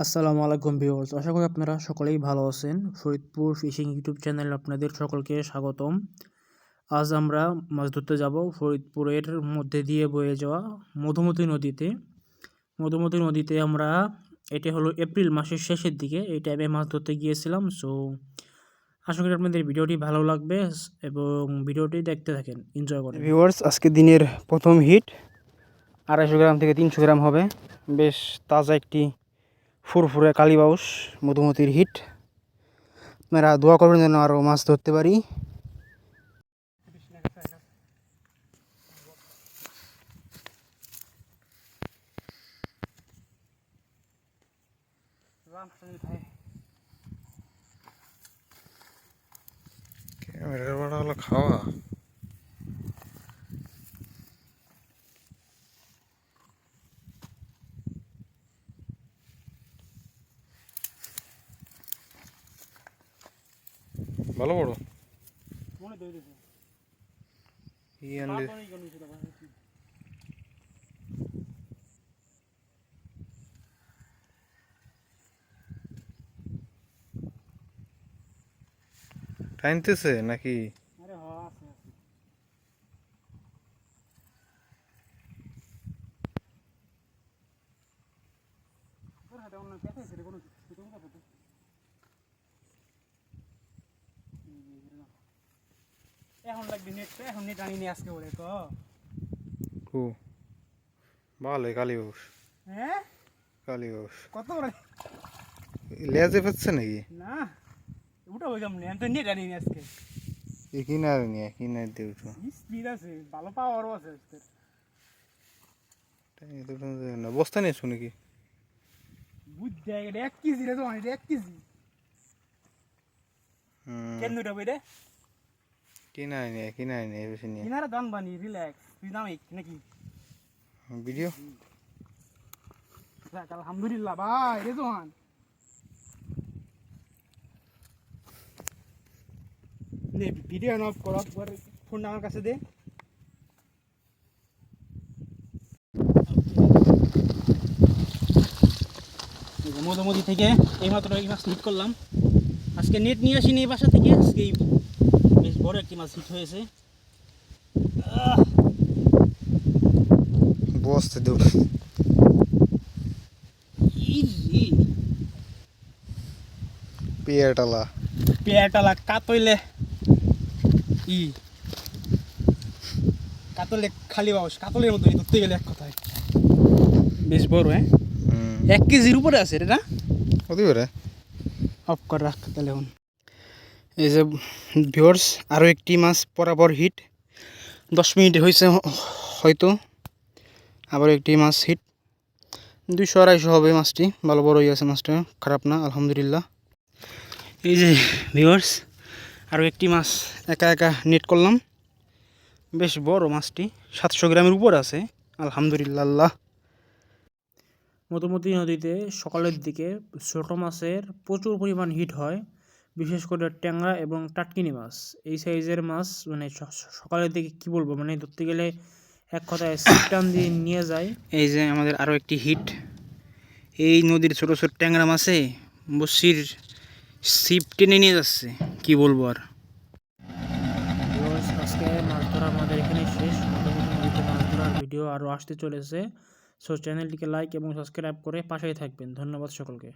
আসসালামু আলাইকুম ভিউয়ার্স, আশা করি আপনারা সকলেই ভালো আছেন। ফরিদপুর ফিশিং ইউটিউব চ্যানেলে আপনাদের সকলকে স্বাগতম। আজ আমরা মাছ ধরতে যাব ফরিদপুরের মধ্যে দিয়ে বয়ে যাওয়া মধুমতি নদীতে। মধুমতি নদীতে আমরা এটা হলো এপ্রিল মাসের শেষের দিকে এই টাইমে মাছ ধরতে গিয়েছিলাম। সো আশা করি আপনাদের ভিডিওটি ভালো লাগবে এবং ভিডিওটি দেখতে থাকেন, এনজয় করেন। ভিউয়ার্স, আজকে দিনের প্রথম হিট 250 গ্রাম থেকে 300 গ্রাম হবে। বেশ তাজা একটি ফুরফুরে কালীবাউস মধুমতির হিট। আপনারা দোয়া করবেন যেন আরও মাছ ধরতে পারি। ক্যামেরার বাড়া হলো খাওয়া। ভালো বড় টাইনতেছে নাকি? এখন লাগবে নেট, এখন নেট আনি নিয়ে আজকে বলে তো ও ভালো কালীবাউস। হ্যাঁ, কালীবাউস কত বড় লেজে ফেলছে নাকি? না, ওটা ওই কেমন আমি তো নেট আনি নিয়ে আজকে। এই কিনারে নিয়ে কিনারে দিয়ে উঠো। স্পিড আছে, ভালো পাওয়ারও আছে আজকে। না বস্তা নিয়েছো নাকি? বুঝতে এটা 1 কেজি রে, তো এটা 1 কেজি কেন উঠাবো এটা? কিনারে নিয়ে বেশি নিয়ে কিনারে দান বানি, রিল্যাক্স, তুই নাম নাকি ভিডিও। আলহামদুলিল্লাহ ভাই, রেজওয়ান নে ভিডিও অফ করার পর ফোন আমার কাছে দে। মধুমতি থেকে এইমাত্র এই মাছ হিট করলাম। আজকে নেট নিয়ে আসিনি এই বাসা থেকে, আজকে বেশ বড় একটি মাছ হিট হয়েছে। বস্তা দেব পেয়াটালা পেয়াটালা কাতইলে কাতলে খালি বাউস, কাতলের মতো ধরতে গেলে এক কথায় বেশ বড়। হ্যাঁ, 1 কেজির উপরে আছে রে না? হতে পারে। অফ করে রাখ তাহলে। এখন এই যে ভিউয়ার্স, আরও একটি মাছ বরাবর হিট, 10 মিনিট হয়েছে হয়তো। আবার একটি মাছ হিট, 200-250 হবে মাছটি। ভালো বড় হয়ে আছে মাছটা, খারাপ না আলহামদুলিল্লাহ। এই যে ভিউয়ার্স, আরও একটি মাছ একা একা নেট করলাম। বেশ বড় মাছটি, 700 গ্রামের উপর আছে আলহামদুলিল্লাহ। মধুমতি নদীতে সকালের দিকে ছোটো মাছের প্রচুর পরিমাণ হিট হয়, বিশেষ করে ট্যাংরা এবং টাটকিনি মাছ। এই সাইজের মাছ মানে সকালের দিকে কি বলবো, মানে ধরতে গেলে এক কথায় ছিপ টান দিয়ে নিয়ে যায়। এই যে আমাদের আরও একটি হিট, এই নদীর ছোটো ছোটো ট্যাংরা মাছে বসির ছিপ টেনে নিয়ে যাচ্ছে, কি বলবো আর। আজকে মাছ ধরা আমাদের এখানে শেষ। মধুমতি নদীতে মাছ ধরার ভিডিও আরও আসতে চলেছে। সো চ্যানেলটিকে লাইক এবং সাবস্ক্রাইব করে পাশেই থাকবেন। ধন্যবাদ সকলকে।